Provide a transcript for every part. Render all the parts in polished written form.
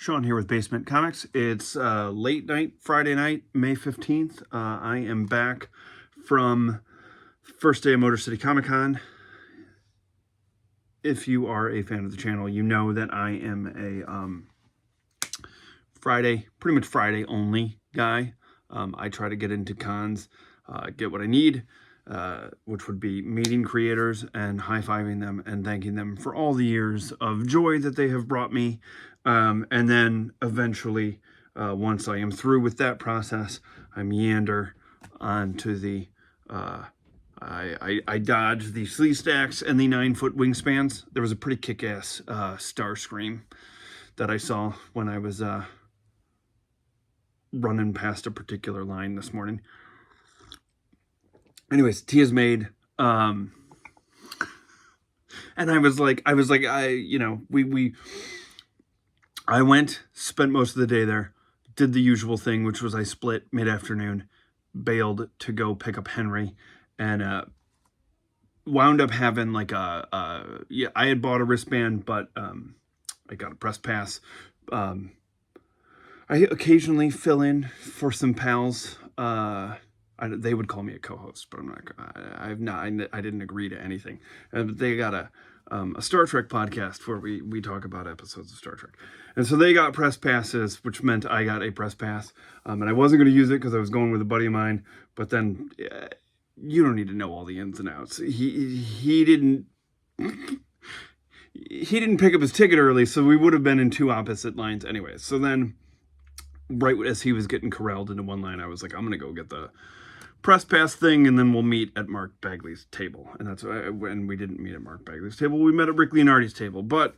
Sean here with BaseMint Comics. It's late night, Friday night, May 15th. I am back from first day of Motor City Comic Con. If you are a fan of the channel, you know that I am a pretty much Friday only guy. I try to get into cons, get what I need, which would be meeting creators and high-fiving them and thanking them for all the years of joy that they have brought me. And then eventually, once I am through with that process, I meander onto the, I dodge the sleeve stacks and the 9-foot wingspans. There was a pretty kick-ass Starscream that I saw when I was running past a particular line this morning. Anyways, tea is made. And I went, spent most of the day there, did the usual thing, which was I split mid-afternoon, bailed to go pick up Henry, and wound up having like I had bought a wristband, but I got a press pass. I occasionally fill in for some pals. They would call me a co-host, but I didn't agree to anything. They got a Star Trek podcast where we talk about episodes of Star Trek. And so they got press passes, which meant I got a press pass. And I wasn't going to use it because I was going with a buddy of mine. But then you don't need to know all the ins and outs. He didn't pick up his ticket early, so we would have been in two opposite lines anyway. So then, right as he was getting corralled into one line, I was like, I'm going to go get the press pass thing, and then we'll meet at Mark Bagley's table. And that's when we didn't meet at Mark Bagley's table. We met at Rick Leonardi's table, but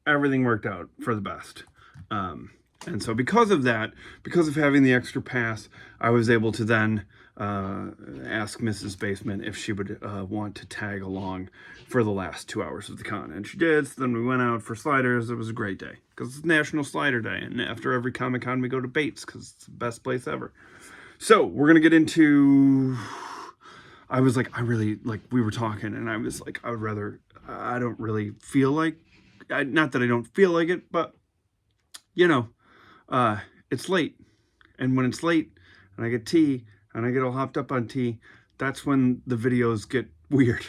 everything worked out for the best. And so because of that, because of having the extra pass, I was able to then ask Mrs. Basement if she would want to tag along for the last 2 hours of the con. And she did. So then we went out for sliders. It was a great day because it's National Slider Day. And after every Comic-Con, we go to Bates because it's the best place ever. So we're going to get into... I was like, we were talking, and I was like, I don't really feel like... not that I don't feel like it, but, you know, it's late. And when it's late, and I get tea, and I get all hopped up on tea, that's when the videos get weird.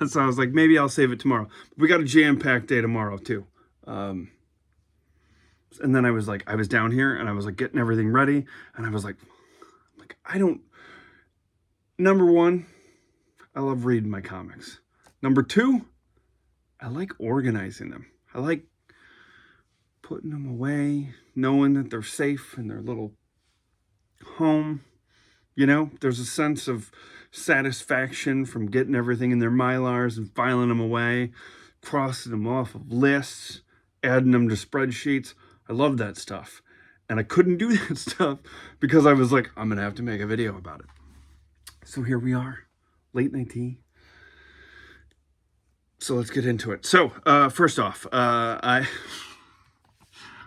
And so I was like, maybe I'll save it tomorrow. We got a jam-packed day tomorrow, too. And then I was down here, and I was like getting everything ready, and I was like, number one, I love reading my comics. Number two, I like organizing them. I like putting them away, knowing that they're safe in their little home. You know, there's a sense of satisfaction from getting everything in their Mylars and filing them away, crossing them off of lists, adding them to spreadsheets. I love that stuff. And I couldn't do that stuff because I was like, I'm going to have to make a video about it. So here we are, late night tea. So let's get into it. So first off, I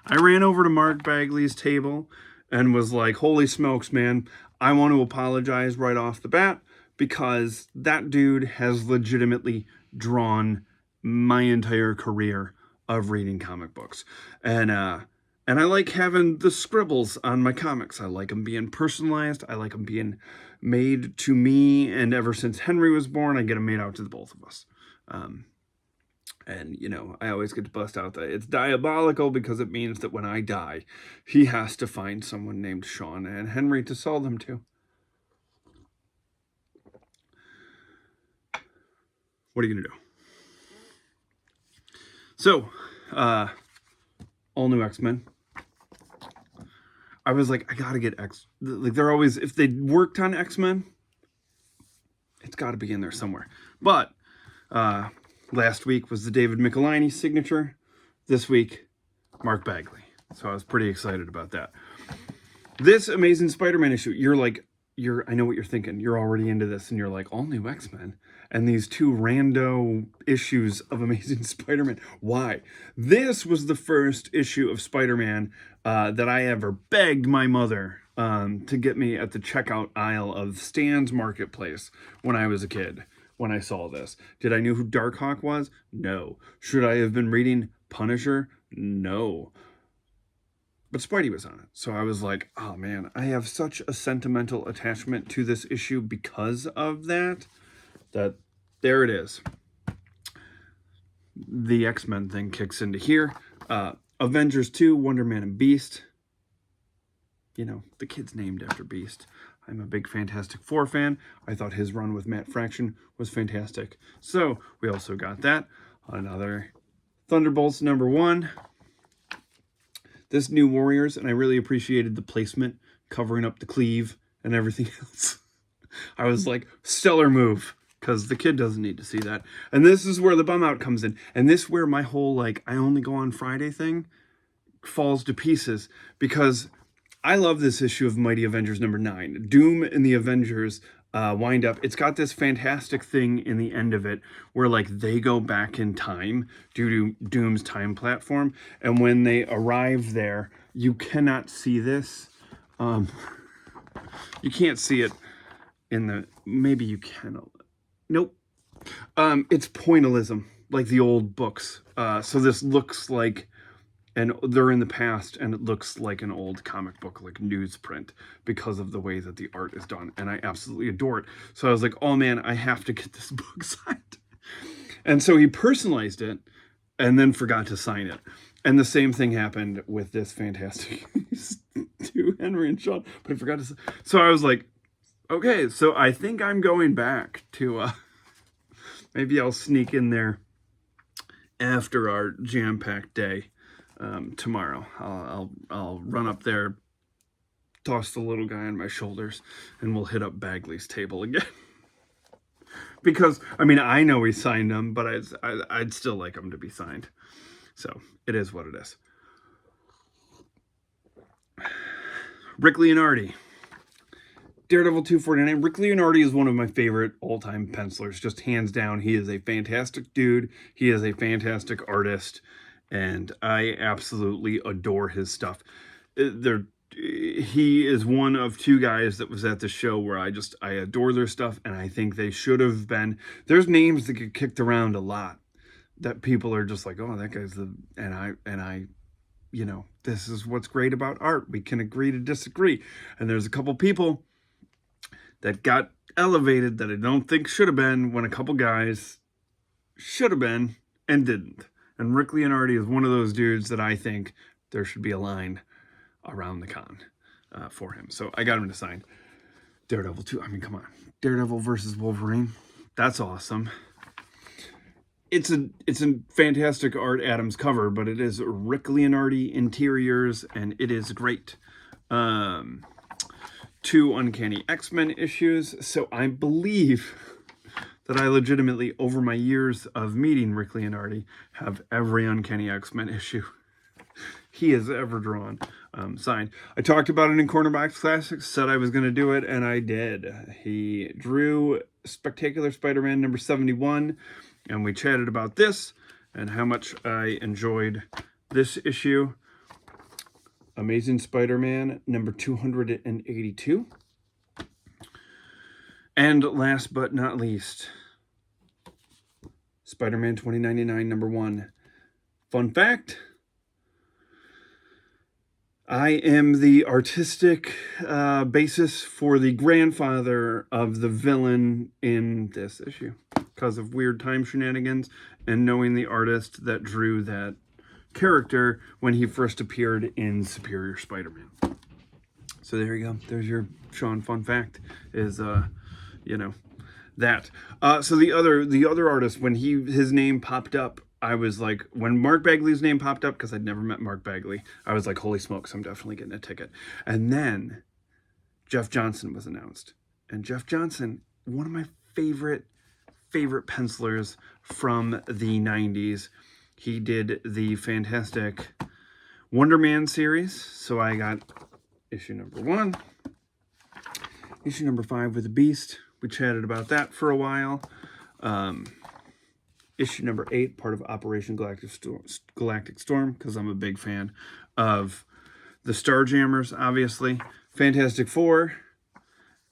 ran over to Mark Bagley's table and was like, holy smokes, man, I want to apologize right off the bat because that dude has legitimately drawn my entire career of reading comic books. And I like having the scribbles on my comics. I like them being personalized. I like them being made to me. And ever since Henry was born, I get them made out to the both of us. And, you know, I always get to bust out that it's diabolical because it means that when I die, he has to find someone named Sean and Henry to sell them to. What are you going to do? So, all new X-Men. I was like, I gotta get like they're always, if they worked on X-Men, it's gotta be in there somewhere. But last week was the David Michelinie signature. This week, Mark Bagley. So I was pretty excited about that. This Amazing Spider-Man issue, I know what you're thinking. You're already into this and you're like, all new X-Men and these two rando issues of Amazing Spider-Man. Why? This was the first issue of Spider-Man that I ever begged my mother to get me at the checkout aisle of Stan's Marketplace when I was a kid, when I saw this. Did I know who Darkhawk was? No. Should I have been reading Punisher? No. but Spidey was on it. So I was like, oh man, I have such a sentimental attachment to this issue because of that there it is. The X-Men thing kicks into here. Avengers 2, Wonder Man and Beast. You know, the kid's named after Beast. I'm a big Fantastic Four fan. I thought his run with Matt Fraction was fantastic. So we also got that. Another Thunderbolts #1. This New Warriors, and I really appreciated the placement, covering up the cleave and everything else. I was like, stellar move, because the kid doesn't need to see that. And this is where the bum out comes in. And this is where my whole, like, I only go on Friday thing falls to pieces, because I love this issue of Mighty Avengers #9. Doom and the Avengers wind up. It's got this fantastic thing in the end of it where, like, they go back in time due to Doom's time platform. And when they arrive there, you cannot see this. You can't see it in the... Maybe you can. Nope. It's pointillism, like the old books. So this looks like... And they're in the past, and it looks like an old comic book, like newsprint, because of the way that the art is done. And I absolutely adore it. So I was like, oh man, I have to get this book signed. And so he personalized it, and then forgot to sign it. And the same thing happened with this Fantastic to Henry and Sean, but I forgot to. So I was like, okay, so I think I'm going back to, maybe I'll sneak in there after our jam-packed day. Tomorrow I'll run up there, toss the little guy on my shoulders, and we'll hit up Bagley's table again. Because I mean, I know he signed them, but I'd still like them to be signed. So it is what it is. Rick Leonardi, Daredevil 249. Rick Leonardi is one of my favorite all-time pencilers, just hands down. He is a fantastic dude. He is a fantastic artist. And I absolutely adore his stuff. He is one of two guys that was at the show where I adore their stuff, and I think they should have been. There's names that get kicked around a lot that people are just like, oh, that guy's the... And I, you know, this is what's great about art. We can agree to disagree. And there's a couple people that got elevated that I don't think should have been, when a couple guys should have been and didn't. And Rick Leonardi is one of those dudes that I think there should be a line around the con for him. So I got him to sign Daredevil 2. I mean, come on. Daredevil versus Wolverine. That's awesome. It's a fantastic Art Adams cover, but it is Rick Leonardi interiors, and it is great. 2 Uncanny X-Men issues. So I believe that I legitimately, over my years of meeting Rick Leonardi, have every Uncanny X-Men issue he has ever drawn signed. I talked about it in Cornerbox Classics, said I was going to do it, and I did. He drew Spectacular Spider-Man #71, and we chatted about this and how much I enjoyed this issue. Amazing Spider-Man #282. And last but not least, Spider-Man 2099 #1. Fun fact, I am the artistic basis for the grandfather of the villain in this issue, because of weird time shenanigans and knowing the artist that drew that character when he first appeared in Superior Spider-Man. So there you go. There's your Sean fun fact, is you know, that. So the other artist, when his name popped up, I was like, when Mark Bagley's name popped up, because I'd never met Mark Bagley, I was like, holy smokes, I'm definitely getting a ticket. And then Jeff Johnson was announced. And Jeff Johnson, one of my favorite pencilers from the 90s. He did the fantastic Wonder Man series. So I got issue #1, issue #5 with the Beast. We chatted about that for a while. Issue #8, part of Operation Galactic Storm, because I'm a big fan of the Starjammers, obviously. Fantastic Four.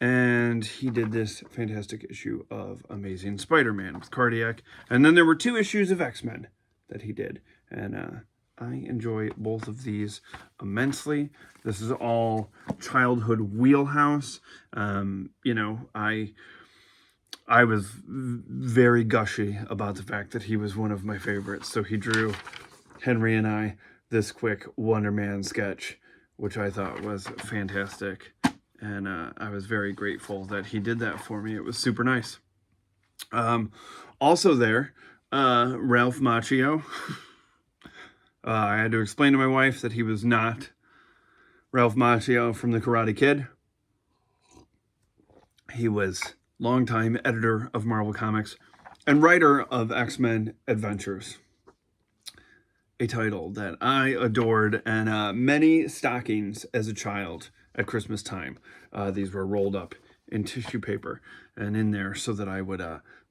And he did this fantastic issue of Amazing Spider-Man with Cardiac. And then there were 2 issues of X-Men that he did. And I enjoy both of these immensely. This is all childhood wheelhouse. You know, I was very gushy about the fact that he was one of my favorites. So he drew Henry and I this quick Wonder Man sketch, which I thought was fantastic. And I was very grateful that he did that for me. It was super nice. Also there, Ralph Macchio. I had to explain to my wife that he was not Ralph Macchio from The Karate Kid. He was longtime editor of Marvel Comics and writer of X-Men Adventures, a title that I adored, and many stockings as a child at Christmas time. These were rolled up in tissue paper and in there so that I would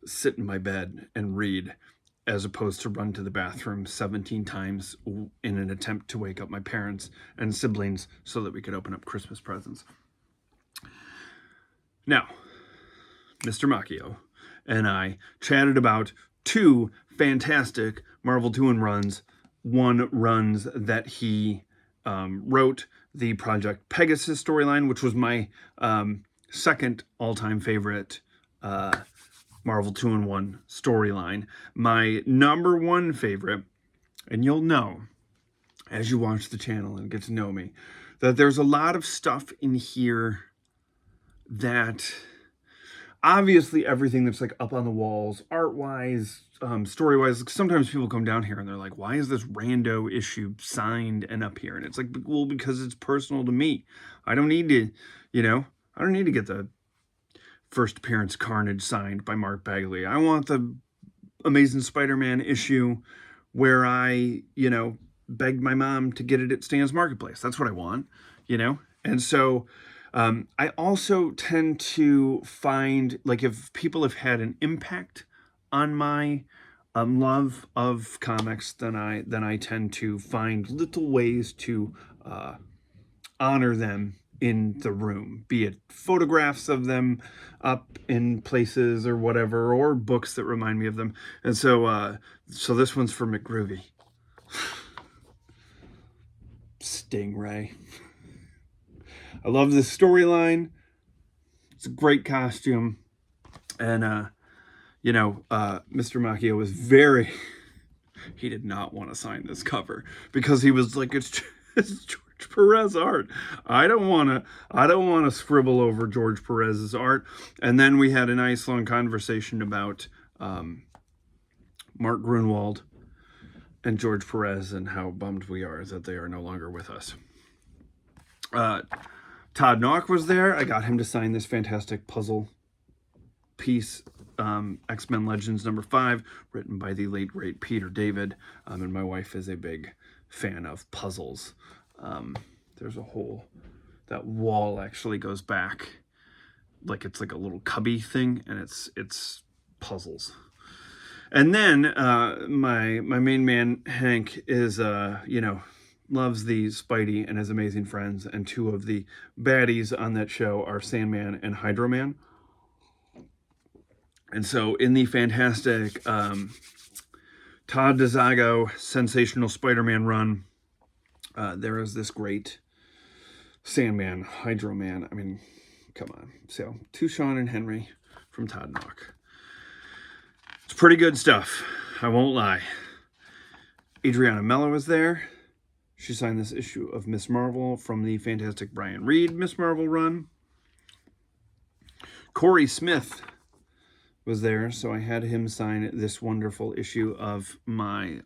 sit in my bed and read, as opposed to run to the bathroom 17 times in an attempt to wake up my parents and siblings so that we could open up Christmas presents. Now, Mr. Macchio and I chatted about two fantastic Marvel 2-in runs. One runs that he wrote, the Project Pegasus storyline, which was my second all-time favorite Marvel 2-in-1 storyline. My number one favorite, and you'll know as you watch the channel and get to know me, that there's a lot of stuff in here that obviously everything that's like up on the walls, art-wise, story-wise, sometimes people come down here and they're like, why is this rando issue signed and up here? And it's like, well, because it's personal to me. I don't need to, you know, I don't need to get the first appearance Carnage signed by Mark Bagley. I want the Amazing Spider-Man issue where I, you know, begged my mom to get it at Stan's Marketplace. That's what I want, you know? And so I also tend to find, like, if people have had an impact on my love of comics, then I tend to find little ways to honor them in the room, be it photographs of them up in places or whatever, or books that remind me of them. And so so this one's for McGroovy. Stingray. I love this storyline. It's a great costume. And you know, Mr. Macchio was very, he did not want to sign this cover because he was like, it's George Perez art. I don't want to scribble over George Perez's art. And then we had a nice long conversation about Mark Grunwald and George Perez and how bummed we are that they are no longer with us. Todd Nauck was there. I got him to sign this fantastic puzzle piece, X-Men Legends #5, written by the late great Peter David. And my wife is a big fan of puzzles. There's a whole, that wall actually goes back like it's like a little cubby thing, and it's puzzles. And then my main man Hank is you know, loves the Spidey and his amazing friends, and two of the baddies on that show are Sandman and Hydro Man. And so in the fantastic Todd DeZago Sensational Spider-Man run, there is this great Sandman, Hydro Man. I mean, come on. So, to Sean and Henry from Todd Nauck. It's pretty good stuff. I won't lie. Adriana Mello was there. She signed this issue of Miss Marvel from the fantastic Brian Reed Miss Marvel run. Corey Smith was there, so I had him sign this wonderful issue of my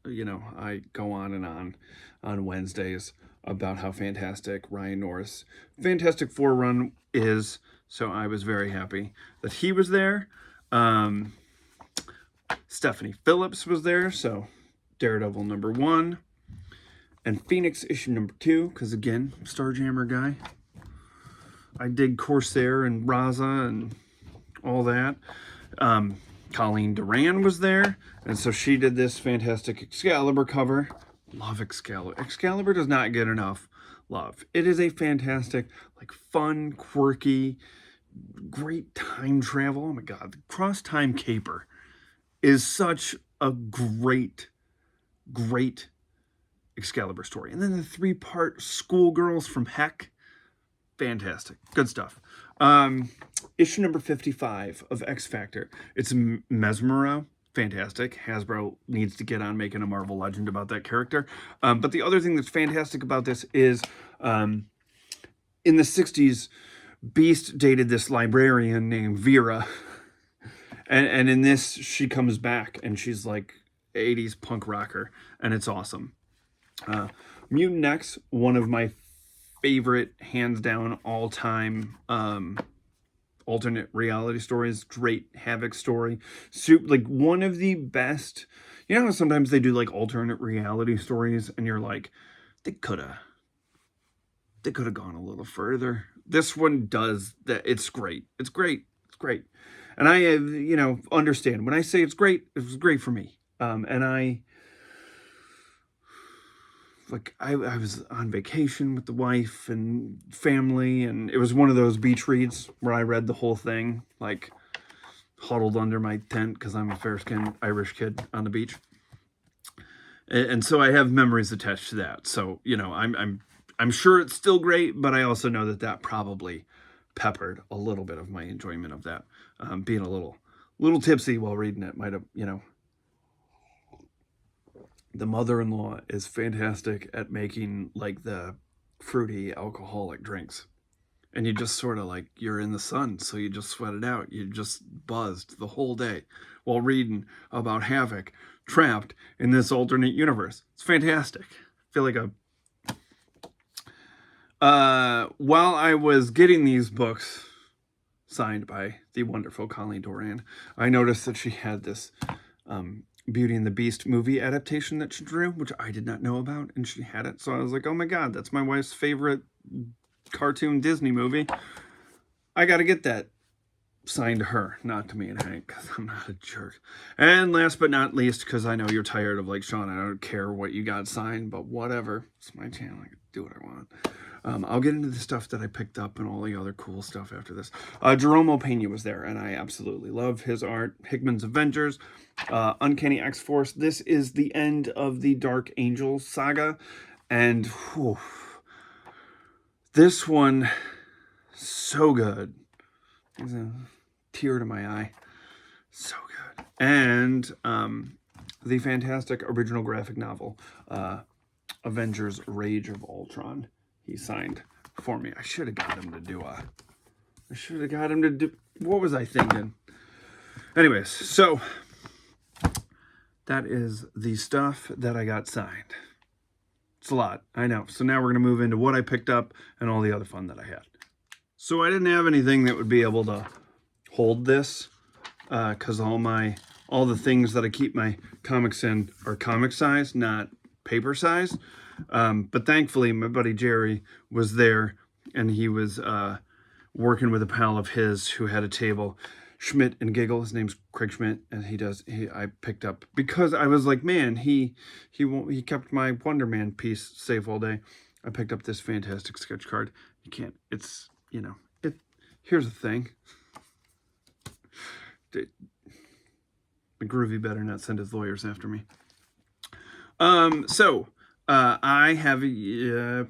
you know, I go on Wednesdays about how fantastic Ryan Norris Fantastic Four run is, so I was very happy that he was there. Stephanie Phillips was there, so Daredevil #1, and Phoenix issue #2, because again, Starjammer guy. I dig Corsair and Raza and all that. Colleen Duran was there, and so she did this fantastic Excalibur cover. Love Excalibur. Excalibur does not get enough love. It is a fantastic, like, fun, quirky, great time travel. Oh my god, the cross-time caper is such a great Excalibur story. And then the 3-part Schoolgirls from Heck. Fantastic. Good stuff. Issue number 55 of X Factor. It's Mesmero. Fantastic. Hasbro needs to get on making a Marvel Legend about that character. But the other thing that's fantastic about this is in the 60s, Beast dated this librarian named Vera. And in this, she comes back and she's like 80s punk rocker. And it's awesome. Mutant X, one of my favorite, hands down, all-time alternate reality stories. Great Havoc story. Like one of the best. You know how sometimes they do like alternate reality stories and you're like, they could have gone a little further. This one does that. It's great. It's great. It's great. And I, understand when I say it's great, it was great for me. And I was on vacation with the wife and family, and it was one of those beach reads where I read the whole thing, like huddled under my tent because I'm a fair-skinned Irish kid on the beach. And so I have memories attached to that. So, I'm sure it's still great, but I also know that probably peppered a little bit of my enjoyment of that. Being a little tipsy while reading it might have, The mother-in-law is fantastic at making like the fruity alcoholic drinks. And you just sort of like, you're in the sun, so you just sweat it out. You just buzzed the whole day while reading about Havoc trapped in this alternate universe. It's fantastic. I feel like while I was getting these books signed by the wonderful Colleen Doran, I noticed that she had this Beauty and the Beast movie adaptation that she drew, which I did not know about, and she had it. So I was like, oh my God, that's my wife's favorite cartoon Disney movie. I got to get that signed to her, not to me and Hank, because I'm not a jerk. And last but not least, because I know you're tired of like, Sean, I don't care what you got signed, but whatever. It's my channel. I can do what I want. I'll get into the stuff that I picked up and all the other cool stuff after this. Jerome Opeña was there, and I absolutely love his art. Hickman's Avengers, Uncanny X-Force. This is the end of the Dark Angel saga, and this one, so good. There's a tear to my eye. So good. And the fantastic original graphic novel, Avengers Rage of Ultron. He signed for me. I should have got him to do what was I thinking? Anyways, so that is the stuff that I got signed. It's a lot, I know. So now we're going to move into what I picked up and all the other fun that I had. So I didn't have anything that would be able to hold this because all the things that I keep my comics in are comic size, not paper size. But thankfully, my buddy Jerry was there, and he was working with a pal of his who had a table, Schmidt and Giggle. His name's Craig Schmidt, and I picked up because I was like, man, he kept my Wonder Man piece safe all day. I picked up this fantastic sketch card. Here's the thing. Groovy better not send his lawyers after me. I have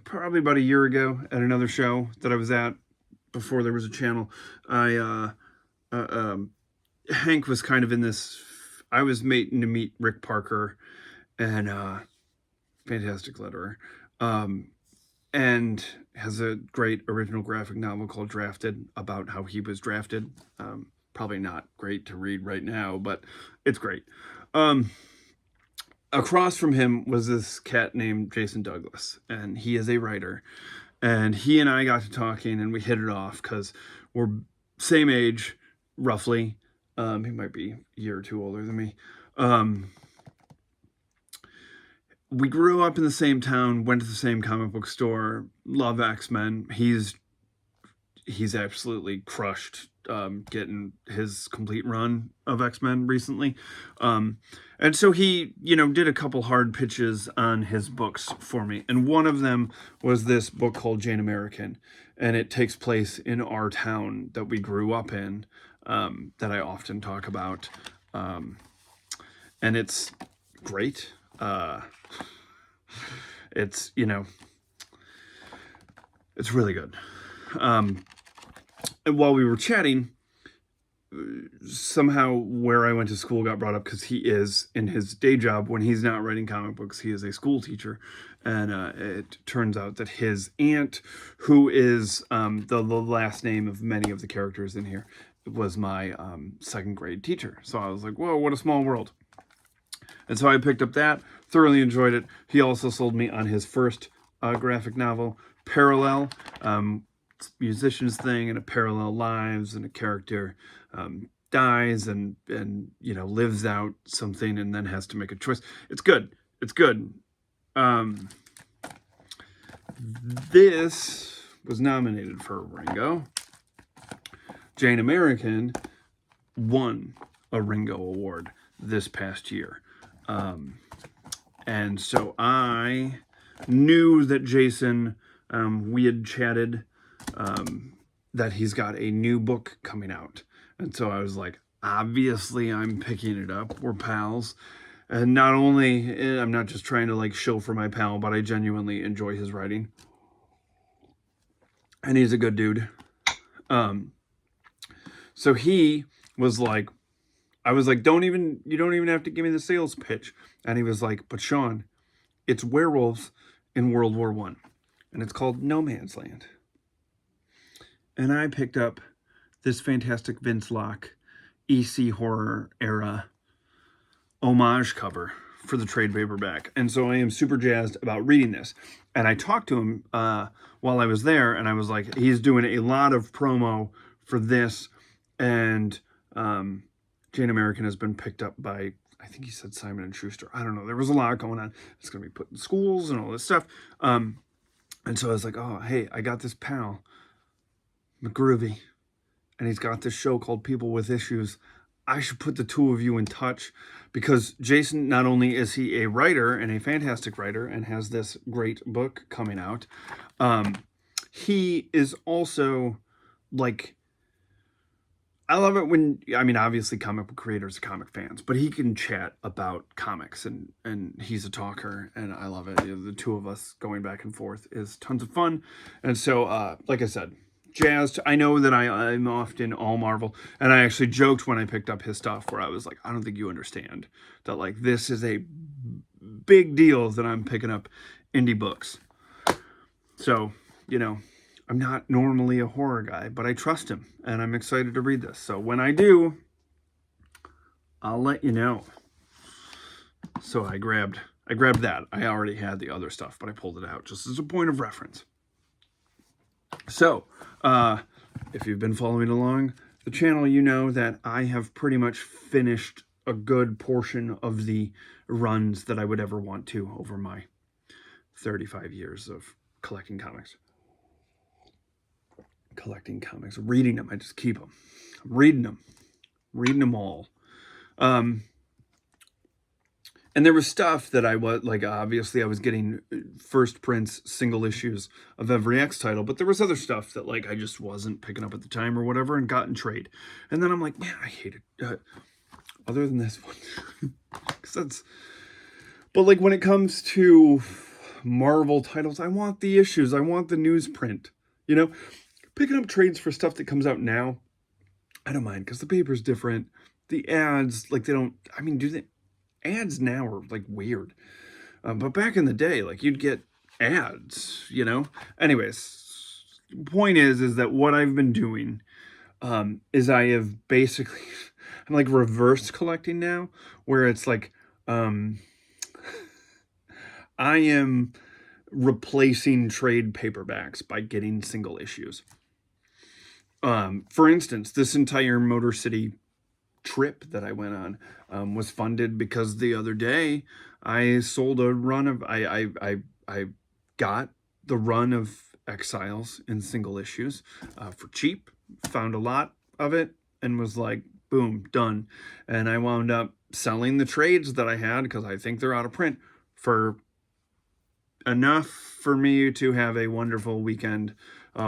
probably about a year ago at another show that I was at before there was a channel. Hank was kind of in this. I was mating to meet Rick Parker, and fantastic letterer, and has a great original graphic novel called Drafted about how he was drafted. Probably not great to read right now, but it's great. Across from him was this cat named Jason Douglas, and he is a writer. And he and I got to talking, and we hit it off because we're same age, roughly. He might be a year or two older than me. We grew up in the same town, went to the same comic book store, love X-Men. He's absolutely crushed getting his complete run of X-Men recently. And so he, did a couple hard pitches on his books for me. And one of them was this book called Jane American. And it takes place in our town that we grew up in, that I often talk about. And it's great. It's, you know, it's really good. And while we were chatting, somehow where I went to school got brought up, because he is, in his day job, when he's not writing comic books, he is a school teacher. And it turns out that his aunt, who is the last name of many of the characters in here, was my second grade teacher. So I was like, whoa, what a small world. And so I picked up that, thoroughly enjoyed it. He also sold me on his first graphic novel, Parallel. Musician's thing, and a parallel lives, and a character dies and you know, lives out something and then has to make a choice. It's good. It's good. This was nominated for a Ringo. Jane American won a Ringo Award this past year. And so I knew that Jason, we had chatted that he's got a new book coming out. And so I was like, obviously I'm picking it up. We're pals. And not only, I'm not just trying to like show for my pal, but I genuinely enjoy his writing. And he's a good dude. So he was like, I was like, you don't even have to give me the sales pitch. And he was like, but Sean, it's werewolves in World War I. And it's called No Man's Land. And I picked up this fantastic Vince Locke EC horror era homage cover for the trade paperback. And so I am super jazzed about reading this. And I talked to him while I was there, and I was like, he's doing a lot of promo for this. And Jane American has been picked up by, I think he said Simon & Schuster. I don't know. There was a lot going on. It's going to be put in schools and all this stuff. And so I was like, oh, hey, I got this pal, McGroovy, and he's got this show called People with Issues. I should put the two of you in touch, because Jason, not only is he a writer and a fantastic writer and has this great book coming out, he is also like, I love it when, I mean, obviously comic book creators are comic fans, but he can chat about comics, and he's a talker, and I love it. The two of us going back and forth is tons of fun. And so, like I said, jazzed. I know that I'm often all Marvel, and I actually joked when I picked up his stuff where I was like, I don't think you understand that, like, this is a big deal that I'm picking up indie books. So, you know, I'm not normally a horror guy, but I trust him, and I'm excited to read this. So when I do, I'll let you know. So I grabbed that. I already had the other stuff, but I pulled it out just as a point of reference. So, if you've been following along the channel, you know that I have pretty much finished a good portion of the runs that I would ever want to over my 35 years of collecting comics. Reading them. I just keep them. I'm reading them all. And there was stuff that I was like, obviously I was getting first prints, single issues of every X title, but there was other stuff that like I just wasn't picking up at the time or whatever, and got in trade. And then I'm like, man, I hate it. Other than this one, but like when it comes to Marvel titles, I want the issues, I want the newsprint, you know. Picking up trades for stuff that comes out now, I don't mind, because the paper's different. The ads, like, they don't, I mean, ads now are, like, weird. But back in the day, like, you'd get ads, you know? Anyways, point is that what I've been doing is I have basically, I'm, like, reverse collecting now, where it's, like, I am replacing trade paperbacks by getting single issues. For instance, this entire Motor City trip that I went on was funded because the other day I sold a run of, I got the run of Exiles in single issues for cheap, found a lot of it, and was like, boom, done. And I wound up selling the trades that I had, because I think they're out of print, for enough for me to have a wonderful weekend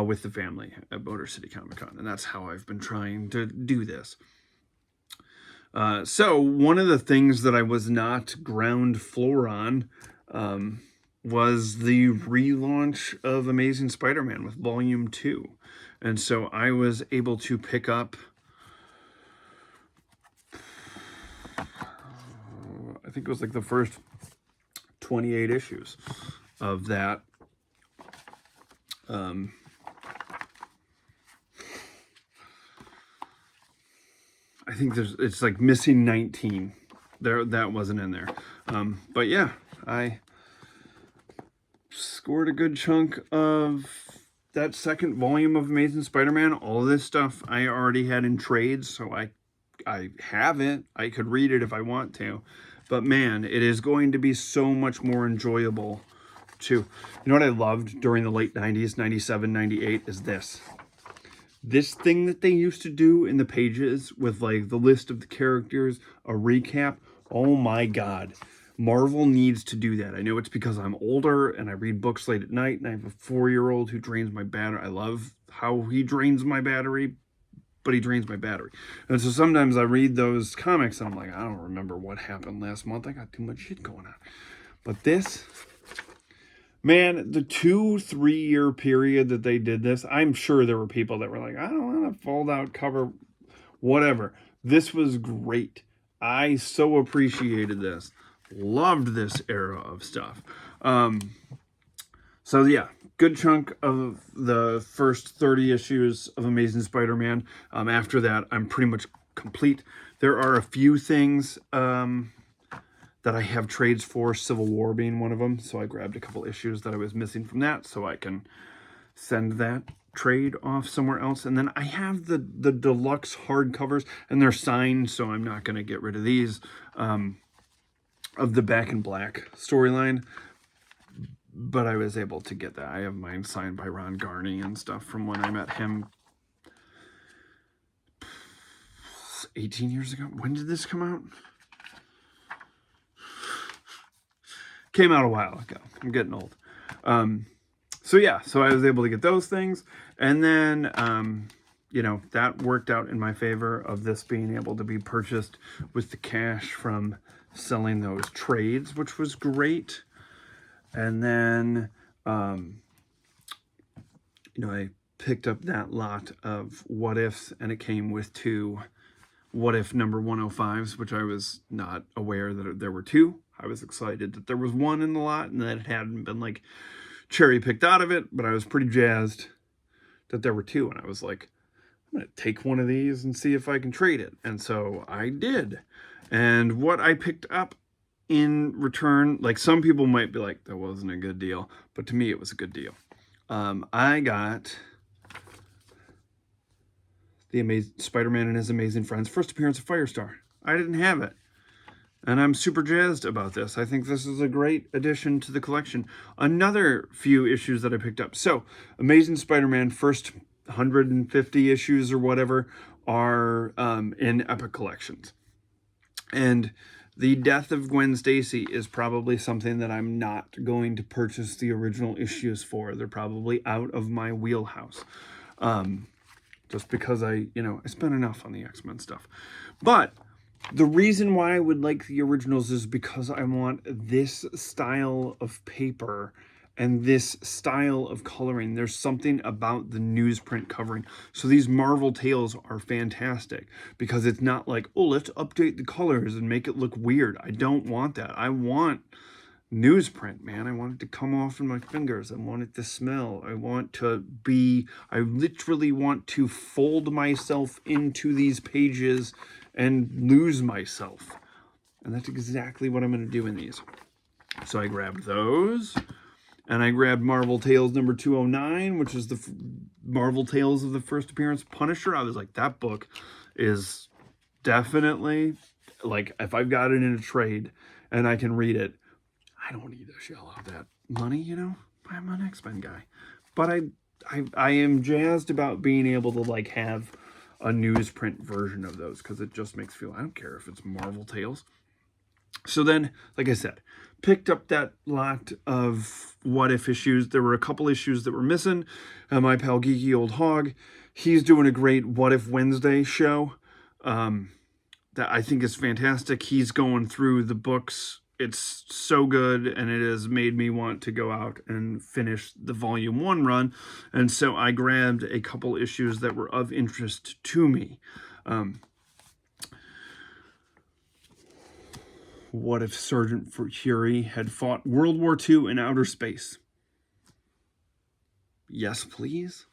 with the family at Motor City Comic Con. And that's how I've been trying to do this. So one of the things that I was not ground floor on was the relaunch of Amazing Spider-Man with Volume 2. And so I was able to pick up, I think it was like the first 28 issues of that. I think it's like missing 19. That wasn't in there. But yeah, I scored a good chunk of that second volume of Amazing Spider-Man. All this stuff I already had in trades, so I have it. I could read it if I want to. But man, it is going to be so much more enjoyable to... You know what I loved during the late 90s, 97, 98, is this. This thing that they used to do in the pages with like the list of the characters, a recap. Oh my God. Marvel needs to do that. I know it's because I'm older and I read books late at night and I have a 4-year-old who drains my battery. I love how he drains my battery, but he drains my battery. And so sometimes I read those comics and I'm like, I don't remember what happened last month. I got too much shit going on. But this, man, the 2-3 year period that they did this, I'm sure there were people that were like, I don't want a fold out cover, whatever. This was great. I so appreciated this. Loved this era of stuff. So yeah, good chunk of the first 30 issues of Amazing Spider-Man. After that, I'm pretty much complete. There are a few things that I have trades for, Civil War being one of them. So I grabbed a couple issues that I was missing from that so I can send that trade off somewhere else. And then I have the deluxe hardcovers, and they're signed, so I'm not going to get rid of these, of the Back in Black storyline. But I was able to get that. I have mine signed by Ron Garney and stuff from when I met him 18 years ago. When did this come out? Came out a while ago. I'm getting old. So yeah, so I was able to get those things. And then, you know, that worked out in my favor of this being able to be purchased with the cash from selling those trades, which was great. And then, you know, I picked up that lot of What Ifs, and it came with 2 What If number 105s, which I was not aware that there were 2. I was excited that there was 1 in the lot and that it hadn't been like cherry picked out of it, but I was pretty jazzed that there were 2. And I was like, I'm going to take one of these and see if I can trade it. And so I did. And what I picked up in return, like some people might be like, that wasn't a good deal, but to me it was a good deal. I got the Amazing Spider-Man and His Amazing Friends first appearance of Firestar. I didn't have it, and I'm super jazzed about this. I think this is a great addition to the collection. Another few issues that I picked up. So Amazing Spider-Man first 150 issues or whatever are in Epic Collections, and the death of Gwen Stacy is probably something that I'm not going to purchase the original issues for. They're probably out of my wheelhouse. Just because I spent enough on the X-Men stuff. But the reason why I would like the originals is because I want this style of paper and this style of coloring. There's something about the newsprint covering. So these Marvel Tales are fantastic because it's not like, oh, let's update the colors and make it look weird. I don't want that. I want newsprint, man. I want it to come off in my fingers. I want it to smell. I literally want to fold myself into these pages and lose myself. And that's exactly what I'm going to do in these. So I grabbed those. And I grabbed Marvel Tales number 209, which is the Marvel Tales of the first appearance of Punisher. I was like, that book is definitely, like, if I've got it in a trade and I can read it, I don't need to shell out that money, you know? I'm an X-Men guy. But I am jazzed about being able to, like, have a newsprint version of those because it just makes me feel, I don't care if it's Marvel Tales. So then, like I said, picked up that lot of What If issues. There were a couple issues that were missing. My pal Geeky Old Hog, he's doing a great What If Wednesday show that I think is fantastic. He's going through the books it's so good, and it has made me want to go out and finish the volume 1 run. And so I grabbed a couple issues that were of interest to me. What if Sergeant Fury had fought World War II in outer space? Yes, please.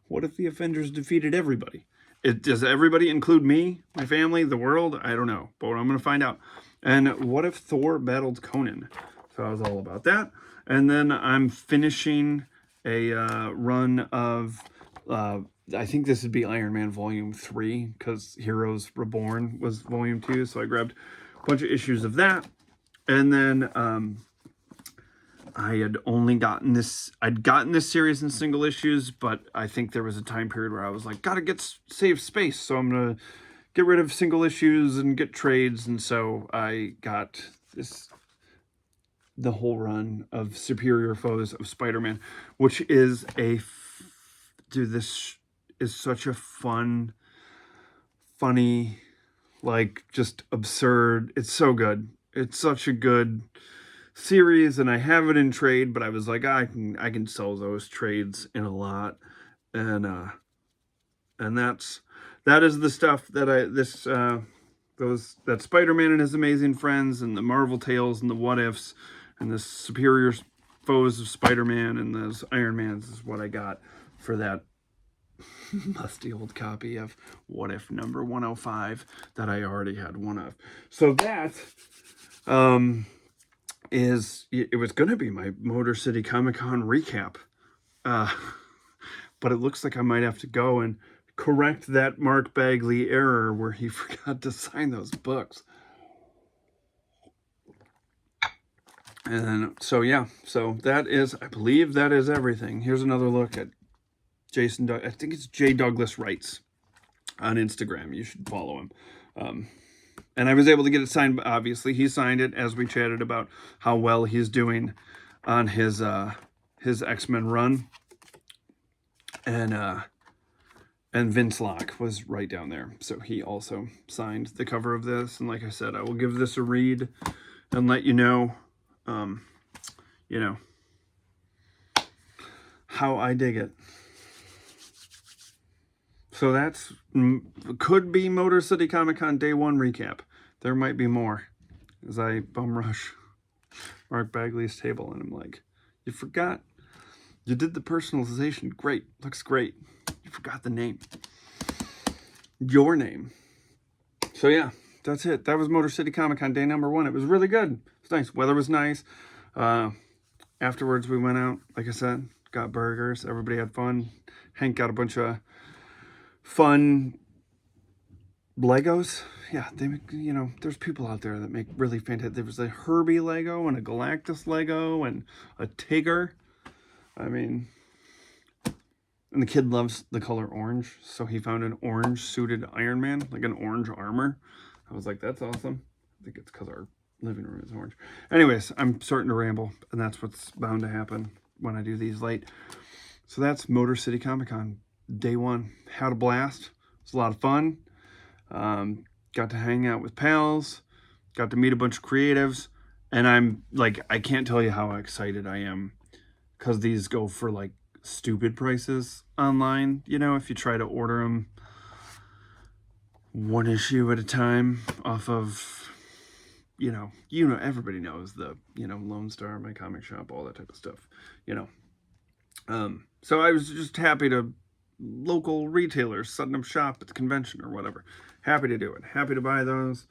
What if the Avengers defeated everybody? Does everybody include me, my family, the world? I don't know, but I'm going to find out. And what if Thor battled Conan? So I was all about that. And then I'm finishing a run of, I think this would be Iron Man Volume 3, because Heroes Reborn was Volume 2. So I grabbed a bunch of issues of that. And then I had only gotten this, I'd gotten this series in single issues, but I think there was a time period where I was like, gotta save space, so I'm gonna get rid of single issues and get trades. And so I got the whole run of Superior Foes of Spider-Man, which is dude, this is such a funny, like, just absurd. It's so good. It's such a good series, and I have it in trade, but I was like, I can sell those trades in a lot. And that is the stuff that that Spider-Man and His Amazing Friends, and the Marvel Tales, and the What Ifs, and the Superior Foes of Spider-Man, and those Iron Mans is what I got for that musty old copy of What If number 105 that I already had one of. So that it was going to be my Motor City Comic Con recap, but it looks like I might have to go and correct that Mark Bagley error where he forgot to sign those books. And so yeah, so that is, I believe that is everything. Here's another look at Jason, I think it's J. Douglas Writes on Instagram. You should follow him. And I was able to get it signed. Obviously, he signed it as we chatted about how well he's doing on his X-Men run. And Vince Locke was right down there. So he also signed the cover of this. And like I said, I will give this a read and let you know, how I dig it. So that's, could be Motor City Comic Con Day 1 recap. There might be more as I bum rush Mark Bagley's table, and I'm like, you forgot. You did the personalization. Great. Looks great. You forgot the name. Your name. So yeah, that's it. That was Motor City Comic Con Day number 1. It was really good. It was nice. Weather was nice. Afterwards, we went out, like I said, got burgers. Everybody had fun. Hank got a bunch of fun Legos. Yeah, they make, there's people out there that make really fantastic. There was a Herbie Lego and a Galactus Lego and a Tigger. I mean, and the kid loves the color orange, so he found an orange suited Iron Man, like an orange armor. I was like, that's awesome. I think it's because our living room is orange. Anyways, I'm starting to ramble, and that's what's bound to happen when I do these late. So that's Motor City Comic Con Day 1. Had a blast. It was a lot of fun. Got to hang out with pals. Got to meet a bunch of creatives. And I'm like, I can't tell you how excited I am, because these go for like stupid prices online. If you try to order them one issue at a time off of, everybody knows the, Lone Star, My Comic Shop, all that type of stuff, So I was just happy to local retailers setting up shop at the convention or whatever. Happy to do it. Happy to buy those.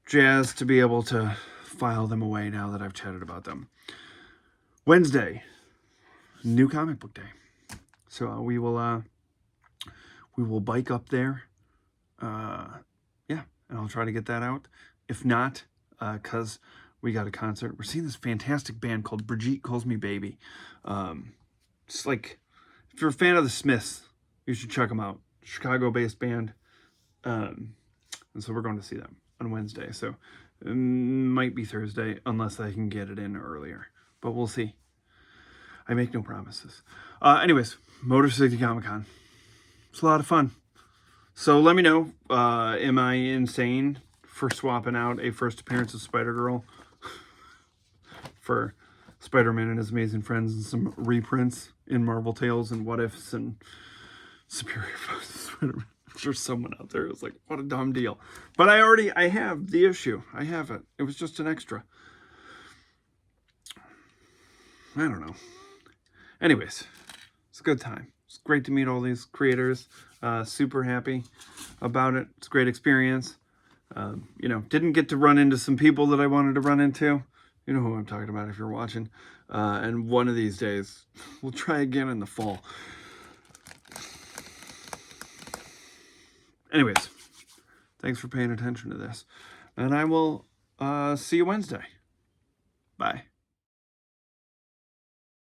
Jazzed to be able to file them away now that I've chatted about them. Wednesday, new comic book day. So we will bike up there. And I'll try to get that out. If not, because we got a concert. We're seeing this fantastic band called Brigitte Calls Me Baby. It's like, if you're a fan of the Smiths, you should check them out. Chicago-based band. And so we're going to see them on Wednesday. So it might be Thursday, unless I can get it in earlier. But we'll see. I make no promises. Anyways, Motor City Comic Con. It's a lot of fun. So let me know, am I insane for swapping out a first appearance of Spider-Girl for Spider-Man and His Amazing Friends and some reprints in Marvel Tales and What Ifs and Superior Foes of Spider-Man. I'm sure someone out there was like, what a dumb deal. But I have the issue. I have it. It was just an extra. I don't know. Anyways, it's a good time. It's great to meet all these creators. Super happy about it. It's a great experience. You know, didn't get to run into some people that I wanted to run into. You know who I'm talking about if you're watching. And one of these days, we'll try again in the fall. Anyways, thanks for paying attention to this. And I will see you Wednesday. Bye.